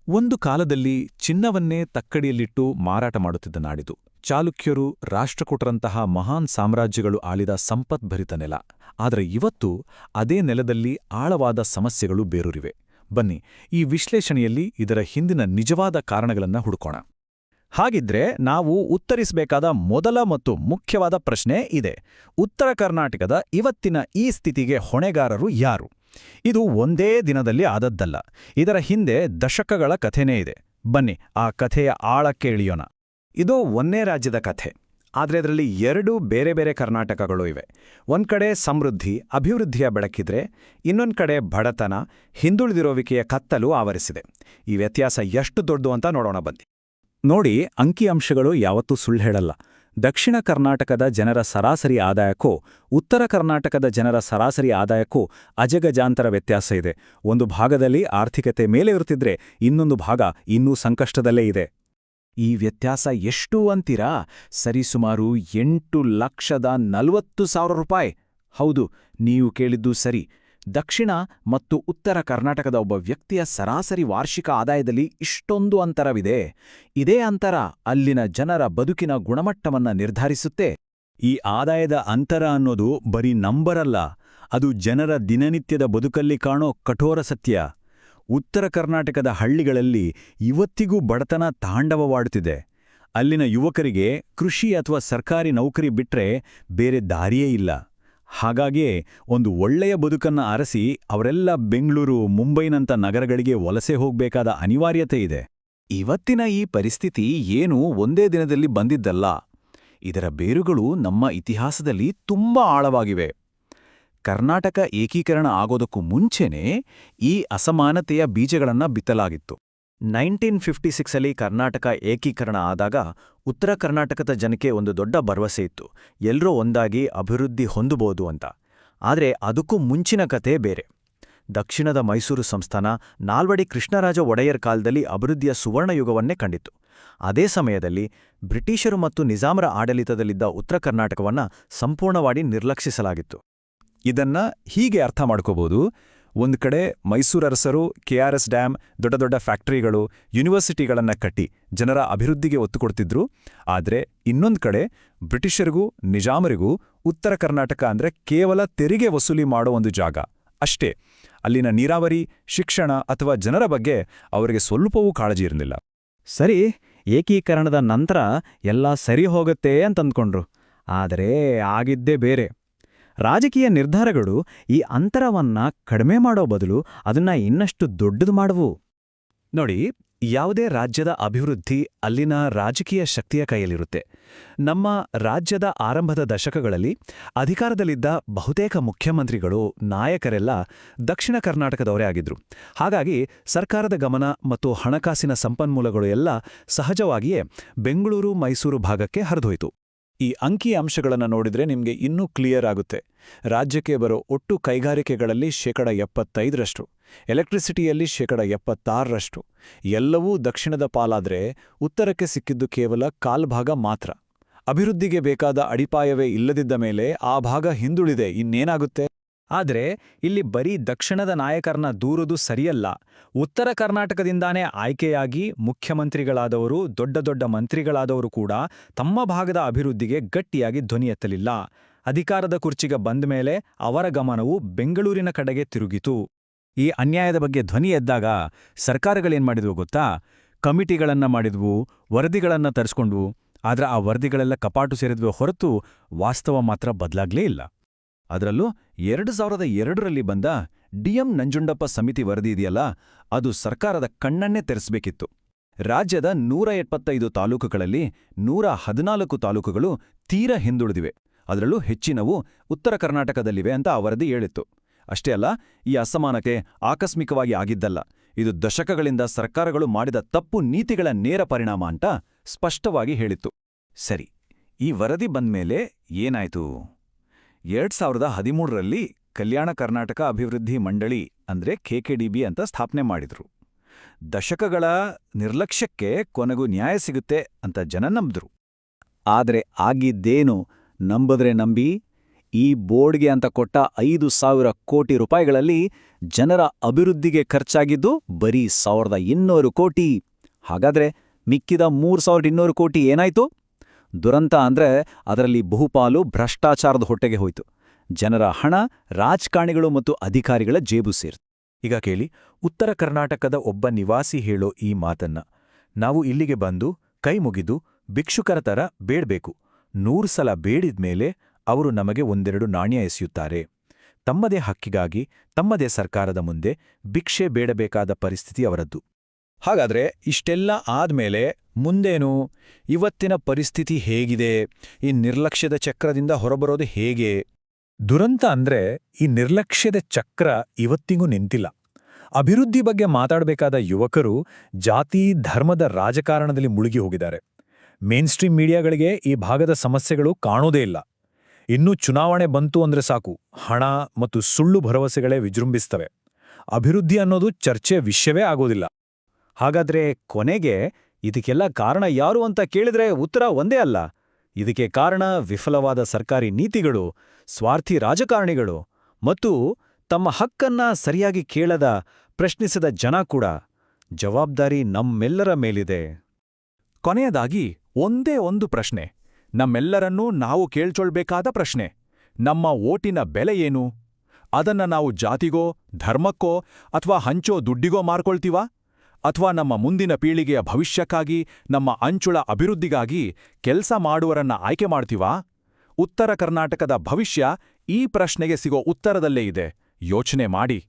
ಒಂದು ಕಾಲದಲ್ಲಿ ಚಿನ್ನವನ್ನೇ ತಕ್ಕಡಿಯಲ್ಲಿಟ್ಟು ಮಾರಾಟ ಮಾಡುತ್ತಿದ್ದ ನಾಡಿದು. ಚಾಲುಕ್ಯರು, ರಾಷ್ಟ್ರಕೂಟರಂತಹ ಮಹಾನ್ ಸಾಮ್ರಾಜ್ಯಗಳು ಆಳಿದ ಸಂಪದ್ಭರಿತ ನೆಲ. ಆದರೆ ಇವತ್ತು ಅದೇ ನೆಲದಲ್ಲಿ ಆಳವಾದ ಸಮಸ್ಯೆಗಳು ಬೇರೂರಿವೆ. ಬನ್ನಿ, ಈ ವಿಶ್ಲೇಷಣೆಯಲ್ಲಿ ಇದರ ಹಿಂದಿನ ನಿಜವಾದ ಕಾರಣಗಳನ್ನು ಹುಡುಕೋಣ. ಹಾಗಿದ್ರೆ ನಾವು ಉತ್ತರಿಸಬೇಕಾದ ಮೊದಲ ಮತ್ತು ಮುಖ್ಯವಾದ ಪ್ರಶ್ನೆ ಇದೆ. ಉತ್ತರ ಕರ್ನಾಟಕದ ಇವತ್ತಿನ ಈ ಸ್ಥಿತಿಗೆ ಹೊಣೆಗಾರರು ಯಾರು? ಇದು ಒಂದೇ ದಿನದಲ್ಲಿ ಆದದ್ದಲ್ಲ. ಇದರ ಹಿಂದೆ ದಶಕಗಳ ಕಥೆನೇ ಇದೆ. ಬನ್ನಿ ಆ ಕಥೆಯ ಆಳಕ್ಕೆ ಇಳಿಯೋಣ. ಇದು ಒಂದೇ ರಾಜ್ಯದ ಕಥೆ, ಆದರೆ ಇದರಲ್ಲಿ ಎರಡು ಬೇರೆ ಬೇರೆ ಕರ್ನಾಟಕಗಳು ಇವೆ. ಒಂದ್ ಕಡೆ ಸಮೃದ್ಧಿ, ಅಭಿವೃದ್ಧಿಯ ಬೆಳಕಿದ್ರೆ, ಇನ್ನೊಂದು ಕಡೆ ಬಡತನ, ಹಿಂದುಳಿದಿರೋವಿಕೆಯ ಕತ್ತಲು ಆವರಿಸಿದೆ. ಈ ವ್ಯತ್ಯಾಸ ಎಷ್ಟು ದೊಡ್ಡದು ಅಂತ ನೋಡೋಣ ಬನ್ನಿ. ನೋಡಿ, ಅಂಕಿಅಂಶಗಳು ಯಾವತ್ತೂ ಸುಳ್ಳು ಹೇಳಲ್ಲ. ದಕ್ಷಿಣ ಕರ್ನಾಟಕದ ಜನರ ಸರಾಸರಿ ಆದಾಯಕ್ಕೂ ಉತ್ತರ ಕರ್ನಾಟಕದ ಜನರ ಸರಾಸರಿ ಆದಾಯಕ್ಕೂ ಅಜಗಜಾಂತರ ವ್ಯತ್ಯಾಸ ಇದೆ. ಒಂದು ಭಾಗದಲ್ಲಿ ಆರ್ಥಿಕತೆ ಮೇಲೆ ಇರುತ್ತಿದ್ರೆ ಇನ್ನೊಂದು ಭಾಗ ಇನ್ನೂ ಸಂಕಷ್ಟದಲ್ಲೇ ಇದೆ. ಈ ವ್ಯತ್ಯಾಸ ಎಷ್ಟು ಅಂತೀರಾ? ಸರಿಸುಮಾರು 8,40,000 ರೂಪಾಯಿ. ಹೌದು, ನೀವು ಕೇಳಿದ್ದು ಸರಿ. ದಕ್ಷಿಣ ಮತ್ತು ಉತ್ತರ ಕರ್ನಾಟಕದ ಒಬ್ಬ ವ್ಯಕ್ತಿಯ ಸರಾಸರಿ ವಾರ್ಷಿಕ ಆದಾಯದಲ್ಲಿ ಇಷ್ಟೊಂದು ಅಂತರವಿದೆ. ಇದೇ ಅಂತರ ಅಲ್ಲಿನ ಜನರ ಬದುಕಿನ ಗುಣಮಟ್ಟವನ್ನ ನಿರ್ಧರಿಸುತ್ತೆ. ಈ ಆದಾಯದ ಅಂತರ ಅನ್ನೋದು ಬರೀ ನಂಬರಲ್ಲ, ಅದು ಜನರ ದಿನನಿತ್ಯದ ಬದುಕಲ್ಲಿ ಕಾಣೋ ಕಠೋರ ಸತ್ಯ. ಉತ್ತರ ಕರ್ನಾಟಕದ ಹಳ್ಳಿಗಳಲ್ಲಿ ಇವತ್ತಿಗೂ ಬಡತನ ತಾಂಡವವಾಡುತ್ತಿದೆ. ಅಲ್ಲಿನ ಯುವಕರಿಗೆ ಕೃಷಿ ಅಥವಾ ಸರ್ಕಾರಿ ನೌಕರಿ ಬಿಟ್ರೆ ಬೇರೆ ದಾರಿಯೇ ಇಲ್ಲ. ಹಾಗಾಗಿಯೇ ಒಂದು ಒಳ್ಳೆಯ ಬದುಕನ್ನ ಅರಸಿ ಅವರೆಲ್ಲ ಬೆಂಗಳೂರು, ಮುಂಬೈನಂಥ ನಗರಗಳಿಗೆ ವಲಸೆ ಹೋಗ್ಬೇಕಾದ ಅನಿವಾರ್ಯತೆ ಇದೆ. ಇವತ್ತಿನ ಈ ಪರಿಸ್ಥಿತಿ ಏನೂ ಒಂದೇ ದಿನದಲ್ಲಿ ಬಂದಿದ್ದಲ್ಲ. ಇದರ ಬೇರುಗಳು ನಮ್ಮ ಇತಿಹಾಸದಲ್ಲಿ ತುಂಬಾ ಆಳವಾಗಿವೆ. ಕರ್ನಾಟಕ ಏಕೀಕರಣ ಆಗೋದಕ್ಕೂ ಮುಂಚೆನೇ ಈ ಅಸಮಾನತೆಯ ಬೀಜಗಳನ್ನ ಬಿತ್ತಲಾಗಿತ್ತು. 1956 ಕರ್ನಾಟಕ ಏಕೀಕರಣ ಆದಾಗ ಉತ್ತರ ಕರ್ನಾಟಕದ ಜನಕ್ಕೆ ಒಂದು ದೊಡ್ಡ ಭರವಸೆ ಇತ್ತು. ಎಲ್ಲರೂ ಒಂದಾಗಿ ಅಭಿವೃದ್ಧಿ ಹೊಂದಬಹುದು ಅಂತ. ಆದರೆ ಅದಕ್ಕೂ ಮುಂಚಿನ ಕತೆ ಬೇರೆ. ದಕ್ಷಿಣದ ಮೈಸೂರು ಸಂಸ್ಥಾನ ನಾಲ್ವಡಿ ಕೃಷ್ಣರಾಜ ಒಡೆಯರ್ ಕಾಲದಲ್ಲಿ ಅಭಿವೃದ್ಧಿಯ ಸುವರ್ಣಯುಗವನ್ನೇ ಕಂಡಿತ್ತು. ಅದೇ ಸಮಯದಲ್ಲಿ ಬ್ರಿಟಿಷರು ಮತ್ತು ನಿಜಾಮರ ಆಡಳಿತದಲ್ಲಿದ್ದ ಉತ್ತರ ಕರ್ನಾಟಕವನ್ನ ಸಂಪೂರ್ಣವಾಗಿ ನಿರ್ಲಕ್ಷಿಸಲಾಗಿತ್ತು. ಇದನ್ನ ಹೀಗೆ ಅರ್ಥ ಮಾಡ್ಕೋಬಹುದು. ಒಂದು ಕಡೆ ಮೈಸೂರರಸರು KRS ಡ್ಯಾಮ್, ದೊಡ್ಡ ದೊಡ್ಡ ಫ್ಯಾಕ್ಟರಿಗಳು, ಯೂನಿವರ್ಸಿಟಿಗಳನ್ನ ಕಟ್ಟಿ ಜನರ ಅಭಿವೃದ್ಧಿಗೆ ಒತ್ತು ಕೊಡ್ತಿದ್ರು. ಆದರೆ ಇನ್ನೊಂದು ಕಡೆ ಬ್ರಿಟಿಷರಿಗೂ ನಿಜಾಮರಿಗೂ ಉತ್ತರ ಕರ್ನಾಟಕ ಅಂದ್ರೆ ಕೇವಲ ತೆರಿಗೆ ವಸೂಲಿ ಮಾಡೋ ಒಂದು ಜಾಗ ಅಷ್ಟೇ. ಅಲ್ಲಿನ ನೀರಾವರಿ, ಶಿಕ್ಷಣ ಅಥವಾ ಜನರ ಬಗ್ಗೆ ಅವರಿಗೆ ಸ್ವಲ್ಪವೂ ಕಾಳಜಿ ಇರಲಿಲ್ಲ. ಸರಿ, ಏಕೀಕರಣದ ನಂತರ ಎಲ್ಲ ಸರಿ ಹೋಗುತ್ತೆ ಅಂತಂದ್ಕೊಂಡ್ರು. ಆದರೆ ಆಗಿದ್ದೇ ಬೇರೆ. ರಾಜಕೀಯ ನಿರ್ಧಾರಗಳು ಈ ಅಂತರವನ್ನ ಕಡಿಮೆ ಮಾಡೋ ಬದಲು ಅದನ್ನ ಇನ್ನಷ್ಟು ದೊಡ್ಡದು ಮಾಡುವು. ನೋಡಿ, ಯಾವುದೇ ರಾಜ್ಯದ ಅಭಿವೃದ್ಧಿ ಅಲ್ಲಿನ ರಾಜಕೀಯ ಶಕ್ತಿಯ ಕೈಯಲ್ಲಿರುತ್ತೆ. ನಮ್ಮ ರಾಜ್ಯದ ಆರಂಭದ ದಶಕಗಳಲ್ಲಿ ಅಧಿಕಾರದಲ್ಲಿದ್ದ ಬಹುತೇಕ ಮುಖ್ಯಮಂತ್ರಿಗಳು, ನಾಯಕರೆಲ್ಲ ದಕ್ಷಿಣ ಕರ್ನಾಟಕದವರೇ ಆಗಿದ್ರು. ಹಾಗಾಗಿ ಸರ್ಕಾರದ ಗಮನ ಮತ್ತು ಹಣಕಾಸಿನ ಸಂಪನ್ಮೂಲಗಳು ಎಲ್ಲ ಸಹಜವಾಗಿಯೇ ಬೆಂಗಳೂರು, ಮೈಸೂರು ಭಾಗಕ್ಕೆ ಹರಿದೋಯ್ತು. ಈ ಅಂಕಿ ಅಂಶಗಳನ್ನು ನೋಡಿದ್ರೆ ನಿಮಗೆ ಇನ್ನೂ ಕ್ಲಿಯರ್ ಆಗುತ್ತೆ. ರಾಜ್ಯಕ್ಕೆ ಬರೋ ಒಟ್ಟು ಕೈಗಾರಿಕೆಗಳಲ್ಲಿ 75%, ಎಲೆಕ್ಟ್ರಿಸಿಟಿಯಲ್ಲಿ 76%, ಎಲ್ಲವೂ ದಕ್ಷಿಣದ ಪಾಲಾದ್ರೆ ಉತ್ತರಕ್ಕೆ ಸಿಕ್ಕಿದ್ದು ಕೇವಲ ಕಾಲ್ಭಾಗ ಮಾತ್ರ. ಅಭಿವೃದ್ಧಿಗೆ ಬೇಕಾದ ಅಡಿಪಾಯವೇ ಇಲ್ಲದಿದ್ದ ಮೇಲೆ ಆ ಭಾಗ ಹಿಂದುಳಿದೆ, ಇನ್ನೇನಾಗುತ್ತೆ? ಆದರೆ ಇಲ್ಲಿ ಬರೀ ದಕ್ಷಿಣದ ನಾಯಕರನ್ನ ದೂರುವುದು ಸರಿಯಲ್ಲ. ಉತ್ತರ ಕರ್ನಾಟಕದಿಂದಾನೇ ಆಯ್ಕೆಯಾಗಿ ಮುಖ್ಯಮಂತ್ರಿಗಳಾದವರು, ದೊಡ್ಡ ದೊಡ್ಡ ಮಂತ್ರಿಗಳಾದವರು ಕೂಡ ತಮ್ಮ ಭಾಗದ ಅಭಿವೃದ್ಧಿಗೆ ಗಟ್ಟಿಯಾಗಿ ಧ್ವನಿ ಎತ್ತಲಿಲ್ಲ. ಅಧಿಕಾರದ ಕುರ್ಚಿಗೆ ಬಂದ ಮೇಲೆ ಅವರ ಗಮನವು ಬೆಂಗಳೂರಿನ ಕಡೆಗೆ ತಿರುಗಿತು. ಈ ಅನ್ಯಾಯದ ಬಗ್ಗೆ ಧ್ವನಿ ಎದ್ದಾಗ ಸರ್ಕಾರಗಳೇನ್ ಮಾಡಿದ್ವು ಗೊತ್ತಾ? ಕಮಿಟಿಗಳನ್ನ ಮಾಡಿದ್ವು, ವರದಿಗಳನ್ನ ತರಿಸ್ಕೊಂಡ್ವು. ಆದ್ರೆ ಆ ವರದಿಗಳೆಲ್ಲ ಕಪಾಟು ಸೇರಿದ್ವು ಹೊರತು ವಾಸ್ತವ ಮಾತ್ರ ಬದಲಾಗ್ಲೇ ಇಲ್ಲ. ಅದರಲ್ಲೂ 2002ರಲ್ಲಿ ಬಂದ DM ನಂಜುಂಡಪ್ಪ ಸಮಿತಿ ವರದಿ ಇದೆಯಲ್ಲ, ಅದು ಸರ್ಕಾರದ ಕಣ್ಣನ್ನೇ ತೆರೆಸಬೇಕಿತ್ತು. ರಾಜ್ಯದ 175 ತಾಲೂಕುಗಳಲ್ಲಿ 114 ತಾಲೂಕುಗಳು ತೀರಾ ಹಿಂದುಳಿದಿವೆ. ಅದರಲ್ಲೂ ಹೆಚ್ಚಿನವು ಉತ್ತರ ಕರ್ನಾಟಕದಲ್ಲಿವೆ ಅಂತ ಆ ವರದಿ ಹೇಳಿತ್ತು. ಅಷ್ಟೇ ಅಲ್ಲ, ಈ ಅಸಮಾನತೆ ಆಕಸ್ಮಿಕವಾಗಿ ಆಗಿದ್ದಲ್ಲ. ಇದು ದಶಕಗಳಿಂದ ಸರ್ಕಾರಗಳು ಮಾಡಿದ ತಪ್ಪು ನೀತಿಗಳ ನೇರ ಪರಿಣಾಮ ಅಂತ ಸ್ಪಷ್ಟವಾಗಿ ಹೇಳಿತ್ತು. ಸರಿ, ಈ ವರದಿ ಬಂದ್ಮೇಲೆ ಏನಾಯ್ತು? 2013ರಲ್ಲಿ ಕಲ್ಯಾಣ ಕರ್ನಾಟಕ ಅಭಿವೃದ್ಧಿ ಮಂಡಳಿ ಅಂದ್ರೆ KKDB ಅಂತ ಸ್ಥಾಪನೆ ಮಾಡಿದ್ರು. ದಶಕಗಳ ನಿರ್ಲಕ್ಷ್ಯಕ್ಕೆ ಕೊನೆಗೂ ನ್ಯಾಯ ಸಿಗುತ್ತೆ ಅಂತ ಜನ ನಂಬಿದ್ರು. ಆದ್ರೆ ಆಗಿದ್ದೇನು? ನಂಬದ್ರೆ ನಂಬಿ, ಈ ಬೋರ್ಡ್ಗೆ ಅಂತ ಕೊಟ್ಟ 5,000 ಕೋಟಿ ರೂಪಾಯಿಗಳಲ್ಲಿ ಜನರ ಅಭಿವೃದ್ಧಿಗೆ ಖರ್ಚಾಗಿದ್ದು ಬರೀ 1,200 ಕೋಟಿ. ಹಾಗಾದ್ರೆ ಮಿಕ್ಕಿದ 3,200 ಕೋಟಿ ಏನಾಯ್ತು? ದುರಂತ ಅಂದ್ರೆ ಅದರಲ್ಲಿ ಬಹುಪಾಲು ಭ್ರಷ್ಟಾಚಾರದ ಹೊಟ್ಟೆಗೆ ಹೋಯ್ತು. ಜನರ ಹಣ ರಾಜಕಾರಣಿಗಳು ಮತ್ತು ಅಧಿಕಾರಿಗಳ ಜೇಬು ಸೇರಿತು. ಈಗ ಕೇಳಿ, ಉತ್ತರ ಕರ್ನಾಟಕದ ಒಬ್ಬ ನಿವಾಸಿ ಹೇಳೋ ಈ ಮಾತನ್ನ. ನಾವು ಇಲ್ಲಿಗೆ ಬಂದು ಕೈ ಮುಗಿದು ಭಿಕ್ಷುಕರ ತರ ಬೇಡ್ಬೇಕು. 100 ಸಲ ಬೇಡಿದ್ಮೇಲೆ ಅವರು ನಮಗೆ ಒಂದೆರಡು ನಾಣ್ಯ ಎಸೆಯುತ್ತಾರೆ. ತಮ್ಮದೇ ಹಕ್ಕಿಗಾಗಿ ತಮ್ಮದೇ ಸರ್ಕಾರದ ಮುಂದೆ ಭಿಕ್ಷೆ ಬೇಡಬೇಕಾದ ಪರಿಸ್ಥಿತಿ ಅವರದ್ದು. ಹಾಗಾದ್ರೆ ಇಷ್ಟೆಲ್ಲ ಆದ್ಮೇಲೆ ಮುಂದೇನು? ಇವತ್ತಿನ ಪರಿಸ್ಥಿತಿ ಹೇಗಿದೆ? ಈ ನಿರ್ಲಕ್ಷ್ಯದ ಚಕ್ರದಿಂದ ಹೊರಬರೋದು ಹೇಗೆ? ದುರಂತ ಅಂದ್ರೆ ಈ ನಿರ್ಲಕ್ಷ್ಯದ ಚಕ್ರ ಇವತ್ತಿಗೂ ನಿಂತಿಲ್ಲ. ಅಭಿವೃದ್ಧಿ ಬಗ್ಗೆ ಮಾತಾಡಬೇಕಾದ ಯುವಕರು ಜಾತಿ ಧರ್ಮದ ರಾಜಕಾರಣದಲ್ಲಿ ಮುಳುಗಿ ಹೋಗಿದ್ದಾರೆ. ಮೇನ್‌ಸ್ಟ್ರೀಮ್ ಮೀಡಿಯಾಗಳಿಗೆ ಈ ಭಾಗದ ಸಮಸ್ಯೆಗಳು ಕಾಣೋದೇ ಇಲ್ಲ. ಇನ್ನೂ ಚುನಾವಣೆ ಬಂತು ಅಂದ್ರೆ ಸಾಕು, ಹಣ ಮತ್ತು ಸುಳ್ಳು ಭರವಸೆಗಳೇ ವಿಜೃಂಭಿಸ್ತವೆ. ಅಭಿವೃದ್ಧಿ ಅನ್ನೋದು ಚರ್ಚೆಯ ವಿಷಯವೇ ಆಗೋದಿಲ್ಲ. ಹಾಗಾದ್ರೆ ಕೊನೆಗೆ ಇದಕ್ಕೆಲ್ಲ ಕಾರಣ ಯಾರು ಅಂತ ಕೇಳಿದ್ರೆ ಉತ್ತರ ಒಂದೇ ಅಲ್ಲ. ಇದಕ್ಕೆ ಕಾರಣ ವಿಫಲವಾದ ಸರ್ಕಾರಿ ನೀತಿಗಳು, ಸ್ವಾರ್ಥಿ ರಾಜಕಾರಣಿಗಳು ಮತ್ತು ತಮ್ಮ ಹಕ್ಕನ್ನ ಸರಿಯಾಗಿ ಕೇಳದ, ಪ್ರಶ್ನಿಸದ ಜನ ಕೂಡ. ಜವಾಬ್ದಾರಿ ನಮ್ಮೆಲ್ಲರ ಮೇಲಿದೆ. ಕೊನೆಯದಾಗಿ ಒಂದೇ ಒಂದು ಪ್ರಶ್ನೆ, ನಮ್ಮೆಲ್ಲರನ್ನೂ ನಾವು ಕೇಳ್ಕೊಳ್ಬೇಕಾದ ಪ್ರಶ್ನೆ: ನಮ್ಮ ಓಟಿನ ಬೆಲೆ ಏನು? ಅದನ್ನ ನಾವು ಜಾತಿಗೋ, ಧರ್ಮಕ್ಕೋ ಅಥವಾ ಹಂಚೋ ದುಡ್ಡಿಗೋ ಮಾರ್ಕೊಳ್ತೀವಾ? ಅಥವಾ ನಮ್ಮ ಮುಂದಿನ ಪೀಳಿಗೆಯ ಭವಿಷ್ಯಕ್ಕಾಗಿ, ನಮ್ಮ ಅಂಚುಳ ಅಭಿವೃದ್ಧಿಗಾಗಿ ಕೆಲ್ಸ ಮಾಡುವರನ್ನ ಆಯ್ಕೆ ಮಾಡ್ತೀವಾ? ಉತ್ತರ ಕರ್ನಾಟಕದ ಭವಿಷ್ಯ ಈ ಪ್ರಶ್ನೆಗೆ ಸಿಗೋ ಉತ್ತರದಲ್ಲೇ ಇದೆ. ಯೋಚನೆ ಮಾಡಿ.